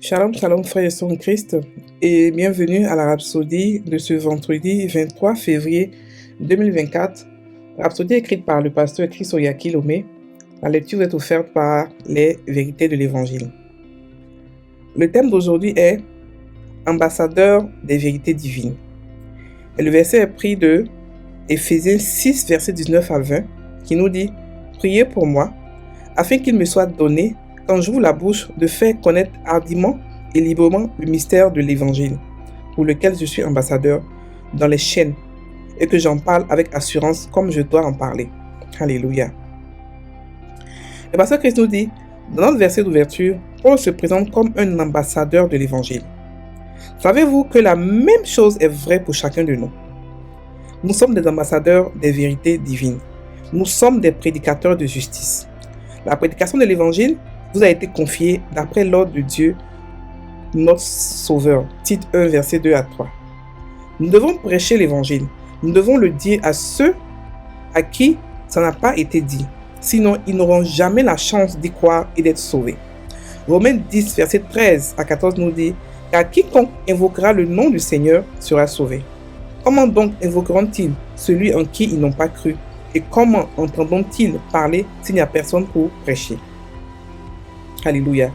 Shalom, shalom, frères et sœurs en Christ, et bienvenue à la Rhapsodie de ce vendredi 23 février 2024. Rhapsodie écrite par le pasteur Chris Oyaki Lomé. La lecture est offerte par les vérités de l'Évangile. Le thème d'aujourd'hui est ambassadeur des vérités divines. Et le verset est pris de Éphésiens 6, verset 19 à 20, qui nous dit « Priez pour moi, afin qu'il me soit donné quand j'ouvre la bouche, de faire connaître hardiment et librement le mystère de l'Évangile, pour lequel je suis ambassadeur dans les chaînes, et que j'en parle avec assurance comme je dois en parler. » Alléluia. Le pasteur Christ nous dit, dans notre verset d'ouverture, Paul se présente comme un ambassadeur de l'Évangile. Savez-vous que la même chose est vraie pour chacun de nous? Nous sommes des ambassadeurs des vérités divines. Nous sommes des prédicateurs de justice. La prédication de l'Évangile vous a été confiée d'après l'ordre de Dieu, notre Sauveur. Tite 1, verset 2 à 3. Nous devons prêcher l'Évangile. Nous devons le dire à ceux à qui ça n'a pas été dit. Sinon, ils n'auront jamais la chance d'y croire et d'être sauvés. Romains 10, verset 13 à 14 nous dit « Car quiconque invoquera le nom du Seigneur sera sauvé. Comment donc invoqueront-ils celui en qui ils n'ont pas cru? Et comment entendront-ils parler s'il n'y a personne pour prêcher ?» Alléluia.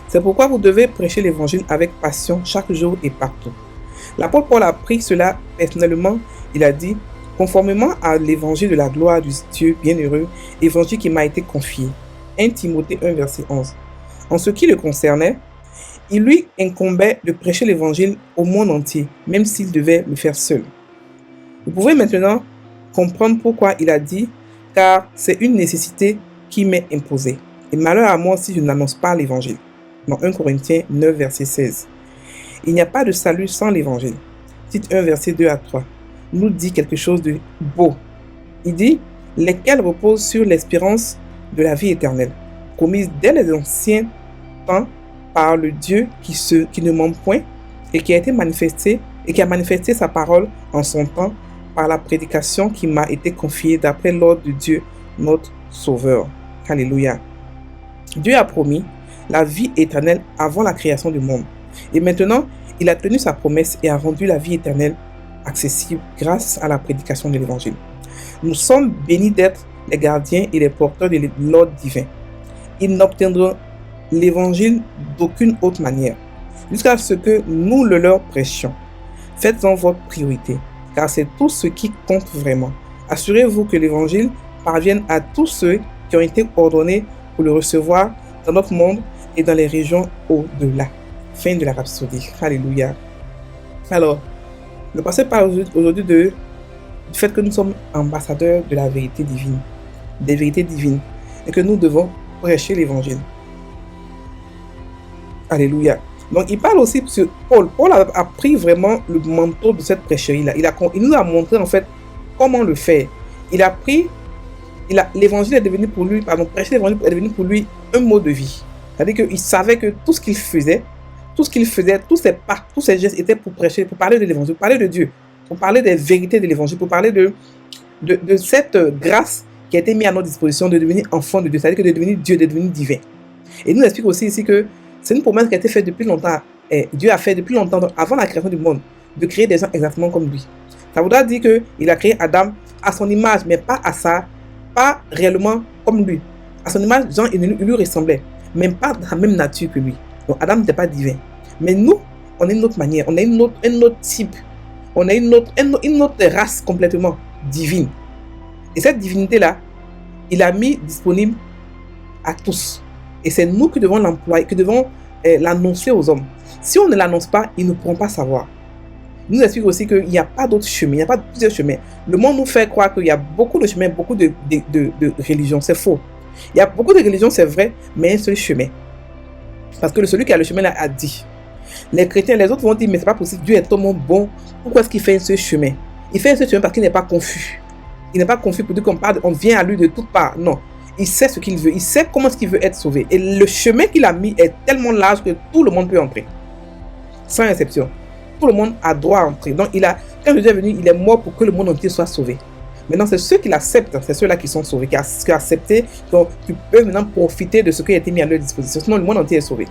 C'est pourquoi vous devez prêcher l'évangile avec passion chaque jour et partout. L'apôtre Paul a pris cela personnellement. Il a dit, conformément à l'évangile de la gloire du Dieu bienheureux, évangile qui m'a été confié. 1 Timothée 1, verset 11. En ce qui le concernait, il lui incombait de prêcher l'évangile au monde entier, même s'il devait le faire seul. Vous pouvez maintenant comprendre pourquoi il a dit, car c'est une nécessité qui m'est imposée. Et malheur à moi si je n'annonce pas l'évangile. Dans 1 Corinthiens 9, verset 16. Il n'y a pas de salut sans l'évangile. Tite 1, verset 2 à 3. Nous dit quelque chose de beau. Il dit, lesquels reposent sur l'espérance de la vie éternelle, promise dès les anciens temps par le Dieu qui ne ment point et qui a été manifesté et qui a manifesté sa parole en son temps par la prédication qui m'a été confiée d'après l'ordre de Dieu, notre Sauveur. Alléluia. Dieu a promis la vie éternelle avant la création du monde. Et maintenant, il a tenu sa promesse et a rendu la vie éternelle accessible grâce à la prédication de l'Évangile. Nous sommes bénis d'être les gardiens et les porteurs de l'ordre divin. Ils n'obtiendront l'Évangile d'aucune autre manière, jusqu'à ce que nous le leur prêchions. Faites-en votre priorité, car c'est tout ce qui compte vraiment. Assurez-vous que l'Évangile parvienne à tous ceux qui ont été ordonnés pour le recevoir dans notre monde et dans les régions au-delà. Fin de la Rhapsodie. Alléluia. Alors, le passé parle aujourd'hui du fait que nous sommes ambassadeurs de la vérité divine, des vérités divines, et que nous devons prêcher l'évangile. Alléluia. Donc, il parle aussi, parce que Paul a pris vraiment le manteau de cette prêcherie-là. Il nous a montré en fait comment le faire. L'évangile est devenu pour lui, prêcher l'évangile est devenu pour lui un mot de vie. C'est-à-dire qu'il savait que tout ce qu'il faisait, tous ses pas, tous ses gestes étaient pour prêcher, pour parler de l'évangile, pour parler de Dieu, pour parler des vérités de l'évangile, pour parler de cette grâce qui a été mise à notre disposition de devenir enfant de Dieu, c'est-à-dire que de devenir Dieu, de devenir divin. Et il nous explique aussi ici que c'est une promesse qui a été faite depuis longtemps, et Dieu a fait depuis longtemps, donc avant la création du monde, de créer des gens exactement comme lui. Ça voudra dire qu'il a créé Adam à son image, mais pas réellement comme lui. À son image, Jean, il lui ressemblait, même pas de la même nature que lui. Donc Adam n'était pas divin. Mais nous, on a une autre manière, on a un autre type, on a une autre race complètement divine. Et cette divinité-là, il a mis disponible à tous. Et c'est nous qui devons l'employer, qui devons l'annoncer aux hommes. Si on ne l'annonce pas, ils ne pourront pas savoir. Il nous explique aussi qu'il n'y a pas d'autres chemins, il n'y a pas plusieurs chemins. Le monde nous fait croire qu'il y a beaucoup de chemins, beaucoup de religions. C'est faux. Il y a beaucoup de religions, c'est vrai, mais un seul chemin. Parce que celui qui a le chemin là a dit. Les chrétiens, les autres vont dire, mais c'est pas possible, Dieu est tellement bon, pourquoi est-ce qu'il fait un seul chemin? Il fait un seul chemin parce qu'il n'est pas confus. Il n'est pas confus pour dire on vient à lui de toutes parts. Non. Il sait ce qu'il veut, il sait comment est-ce qu'il veut être sauvé. Et le chemin qu'il a mis est tellement large que tout le monde peut entrer. Sans exception. Tout le monde a droit à entrer. Donc, quand Jésus est venu, il est mort pour que le monde entier soit sauvé. Maintenant, c'est ceux qui l'acceptent, c'est ceux-là qui sont sauvés, qui ont accepté, qui peuvent maintenant profiter de ce qui a été mis à leur disposition. Sinon, le monde entier est sauvé.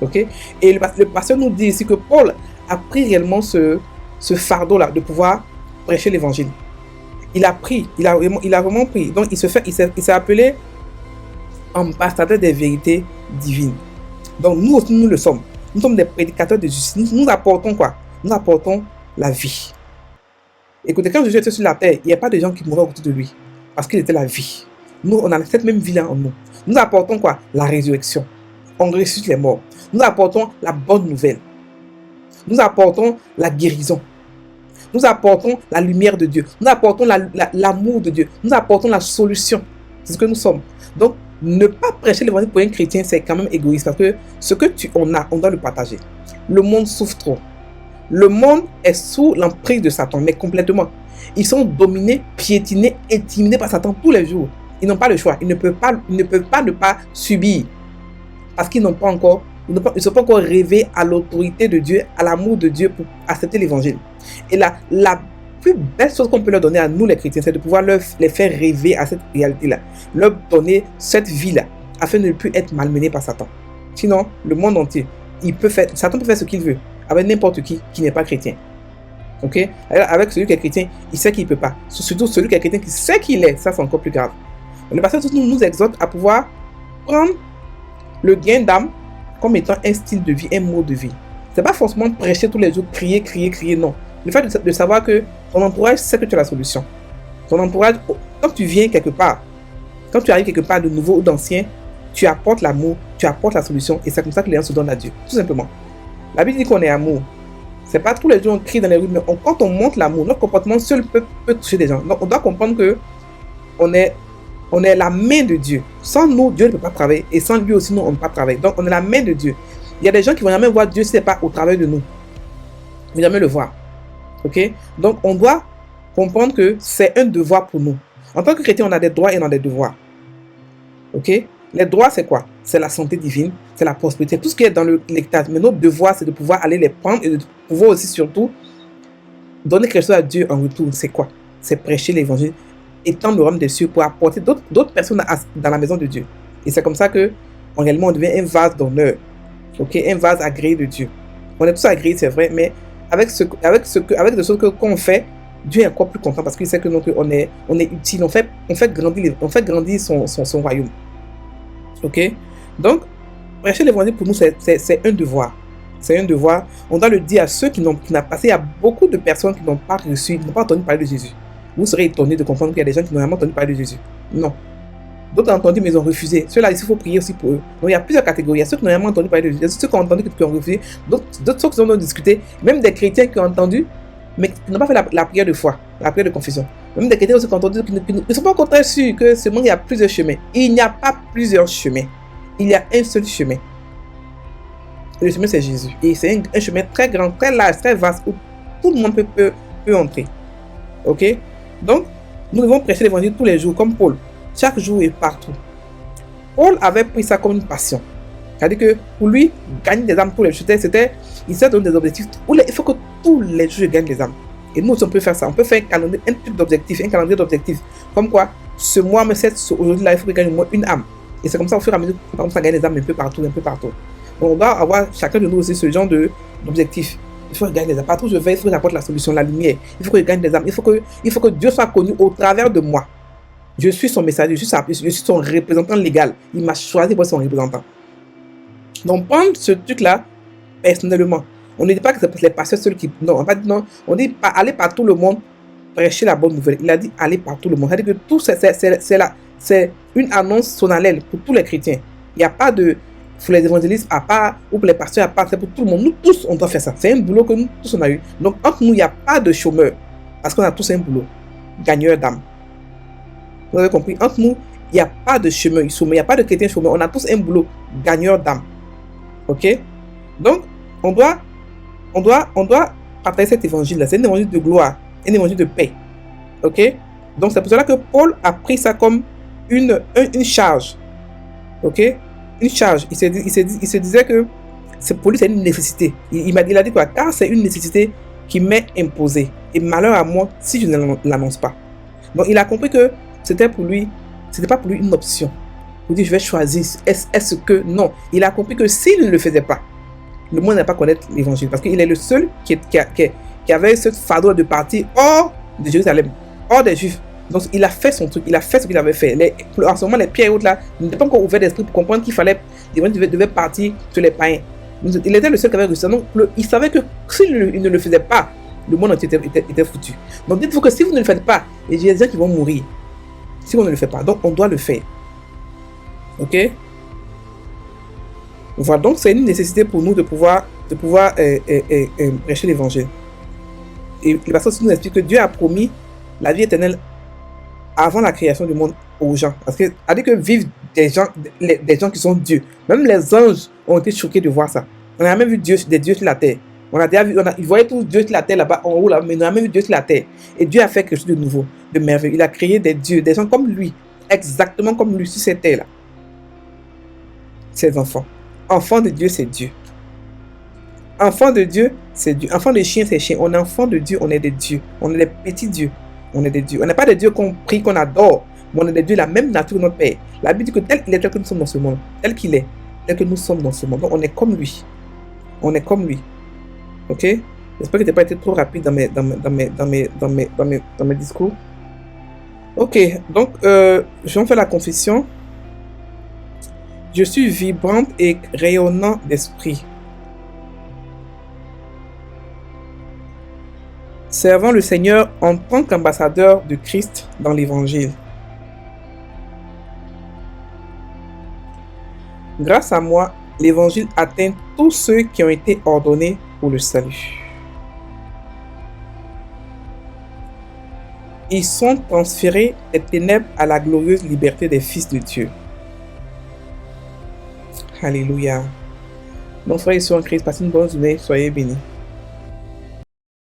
Ok? Et le pasteur nous dit ici que Paul a pris réellement ce fardeau-là de pouvoir prêcher l'évangile. Il a vraiment pris. Donc, il s'est appelé ambassadeur des vérités divines. Donc, nous aussi, nous le sommes. Nous sommes des prédicateurs de justice. Nous apportons quoi? Nous apportons la vie. Écoutez, quand Jésus était sur la terre, il n'y a pas de gens qui mouraient autour de lui. Parce qu'il était la vie. Nous, on a cette même vie-là en nous. Nous apportons quoi? La résurrection. On ressuscite les morts. Nous apportons la bonne nouvelle. Nous apportons la guérison. Nous apportons la lumière de Dieu. Nous apportons l'amour de Dieu. Nous apportons la solution. C'est ce que nous sommes. Donc, ne pas prêcher l'évangile pour un chrétien, c'est quand même égoïste. Parce que ce que on doit le partager. Le monde souffre trop. Le monde est sous l'emprise de Satan, mais complètement. Ils sont dominés, piétinés, intimidés par Satan tous les jours. Ils n'ont pas le choix. Ils ne peuvent pas ne pas subir. Parce qu'ils n'ont pas encore, ils ne sont pas encore rêvés à l'autorité de Dieu, à l'amour de Dieu pour accepter l'évangile. Et la plus belle chose qu'on peut leur donner à nous les chrétiens, c'est de pouvoir les faire rêver à cette réalité-là. Leur donner cette vie-là, afin de ne plus être malmenés par Satan. Sinon, le monde entier, Satan peut faire ce qu'il veut, avec n'importe qui n'est pas chrétien. Ok? Alors, avec celui qui est chrétien, il sait qu'il ne peut pas. Surtout celui qui est chrétien qui sait qu'il est, ça c'est encore plus grave. Le pasteur nous exhorte à pouvoir prendre le gain d'âme comme étant un style de vie, un mode de vie. C'est pas forcément prêcher tous les jours, crier, non. Le fait de savoir que ton entourage sait que tu as la solution. Ton entourage, quand tu viens quelque part, quand tu arrives quelque part de nouveau ou d'ancien, tu apportes l'amour, tu apportes la solution, et c'est comme ça que les gens se donnent à Dieu, tout simplement. La Bible dit qu'on est amour. C'est pas tous les jours on crie dans les rues, mais quand on montre l'amour, notre comportement seul peut toucher des gens. Donc on doit comprendre que on est la main de Dieu. Sans nous, Dieu ne peut pas travailler. Et sans lui aussi, nous, on ne peut pas travailler. Donc, on est la main de Dieu. Il y a des gens qui ne vont jamais voir Dieu si ce n'est pas au travers de nous. Ils ne vont jamais le voir. Ok? Donc, on doit comprendre que c'est un devoir pour nous. En tant que chrétien, on a des droits et on a des devoirs. Ok? Les droits, c'est quoi? C'est la santé divine, c'est la prospérité, tout ce qui est dans l'hectare. Mais notre devoir, c'est de pouvoir aller les prendre et de pouvoir aussi, surtout, donner quelque chose à Dieu en retour. C'est quoi? C'est prêcher l'évangile, étendre le royaume des cieux pour apporter d'autres personnes dans la maison de Dieu. Et c'est comme ça que, réellement, on devient un vase d'honneur. Ok? Un vase agréé de Dieu. On est tous agréés, c'est vrai, mais avec de choses qu'on fait, Dieu est encore plus content parce qu'il sait que on est utile. On fait grandir son royaume. Ok? Donc, prêcher l'évangile pour nous, c'est un devoir. C'est un devoir. On doit le dire à ceux qui n'ont pas passé. Il y a beaucoup de personnes qui n'ont pas reçu, qui n'ont pas entendu parler de Jésus. Vous serez étonnés de comprendre qu'il y a des gens qui n'ont jamais entendu parler de Jésus. Non. D'autres ont entendu, mais ils ont refusé. Ceux-là, il faut prier aussi pour eux. Donc, il y a plusieurs catégories. Il y a ceux qui n'ont jamais entendu parler de Jésus, ceux qui ont entendu, qui ont refusé, d'autres ceux qui ont discuté, même des chrétiens qui ont entendu, mais qui n'ont pas fait la prière de foi, la prière de confession. Même des chrétiens aussi qui ont entendu, qui ne sont pas encore très sûrs que ce monde, il y a plusieurs chemins. Il n'y a pas plusieurs chemins. Il y a un seul chemin. Et le chemin, c'est Jésus. Et c'est un chemin très grand, très large, très vaste, où tout le monde peut entrer. Ok? Donc, nous devons prêcher l'évangile tous les jours, comme Paul, chaque jour et partout. Paul avait pris ça comme une passion. C'est-à-dire que pour lui, gagner des âmes tous les jours, il s'est donné des objectifs. Il faut que tous les jours, je gagne des âmes. Et nous aussi, on peut faire ça. On peut faire un truc d'objectif, un calendrier d'objectifs. Comme quoi, ce mois, aujourd'hui-là, il faut que je gagne au moins une âme. Et c'est comme ça, au fur et à mesure, on va gagner des âmes un peu partout. Donc, on doit avoir chacun de nous aussi ce genre d'objectif. Il faut que je gagne des âmes. Partout où je vais, il faut que j'apporte la solution, la lumière. Il faut que je gagne des âmes. Il faut que Dieu soit connu au travers de moi. Je suis son messager, je suis son représentant légal. Il m'a choisi pour être son représentant. Donc, prendre ce truc-là, personnellement, on ne dit pas que c'est les pasteurs seuls qui... Non, on va dire non. On dit aller par tout le monde, prêcher la bonne nouvelle. Il a dit aller par tout le monde. C'est-à-dire que tout, c'est une annonce solennelle pour tous les chrétiens. Il n'y a pas de... Pour les évangélistes à part, ou pour les pasteurs à part, c'est pour tout le monde. Nous tous, on doit faire ça. C'est un boulot que nous tous, on a eu. Donc, entre nous, il n'y a pas de chômeurs. Parce qu'on a tous un boulot. Gagneur d'âme. Vous avez compris? Entre nous, il n'y a pas de chômeurs. Il n'y a pas de chrétiens chômeurs. On a tous un boulot. Gagneur d'âme. Ok? Donc, on doit partager cet évangile-là. C'est un évangile de gloire. Un évangile de paix. Ok? Donc, c'est pour cela que Paul a pris ça comme une charge. Ok? Une charge. Il se disait que pour lui, c'est une nécessité. Il a dit quoi? Car c'est une nécessité qui m'est imposée. Et malheur à moi si je ne l'annonce pas. Donc, il a compris que c'était pas pour lui une option. pour dire je vais choisir. Est-ce que non? Il a compris que s'il ne le faisait pas, le monde n'a pas connaître l'évangile parce qu'il est le seul qui avait ce fardeau de partir hors de Jérusalem, hors des Juifs. Donc il a fait son truc, il a fait ce qu'il avait fait. En ce moment, les pierres et autres là n'étaient pas encore ouverts d'esprit pour comprendre qu'il fallait, l'évangile devait partir sur les païens. Donc, il était le seul qui avait réussi. Donc il savait que s'il ne le faisait pas, le monde entier était foutu. Donc dites-vous que si vous ne le faites pas, il y a des gens qui vont mourir si on ne le fait pas. Donc on doit le faire. Ok? Voilà, donc c'est une nécessité pour nous de pouvoir prêcher l'évangile. Et le pasteur nous explique que Dieu a promis la vie éternelle avant la création du monde aux gens. Parce que, à dire que vivent des gens qui sont Dieu. Même les anges ont été choqués de voir ça. On a même vu des dieux sur la terre. On a déjà vu, ils voyaient tous Dieu sur la terre là-bas, en haut là, mais on a même vu Dieu sur la terre. Et Dieu a fait quelque chose de nouveau, de merveilleux. Il a créé des dieux, des gens comme lui, exactement comme lui sur cette terre là. Ses enfants. Enfant de Dieu, c'est Dieu. Enfant de Dieu, c'est Dieu. Enfant de chien, c'est chien. On est enfant de Dieu, on est des dieux. On est des petits dieux. On est des dieux. On n'est pas des dieux qu'on prie, qu'on adore. Mais on est des dieux, la même nature que notre Père. La Bible dit que tel qu'il est, tel que nous sommes dans ce monde. Tel qu'il est, tel que nous sommes dans ce monde. Donc on est comme lui. On est comme lui. Ok? J'espère que tu n'as pas été trop rapide dans mes discours. Ok, donc je vais faire la confession. Je suis vibrante et rayonnant d'esprit. Servant le Seigneur en tant qu'ambassadeur de Christ dans l'Évangile. Grâce à moi, l'Évangile atteint tous ceux qui ont été ordonnés pour le salut. Ils sont transférés des ténèbres à la glorieuse liberté des fils de Dieu. Alléluia. Donc, frères et sœurs en Christ, passez une bonne journée, soyez bénis.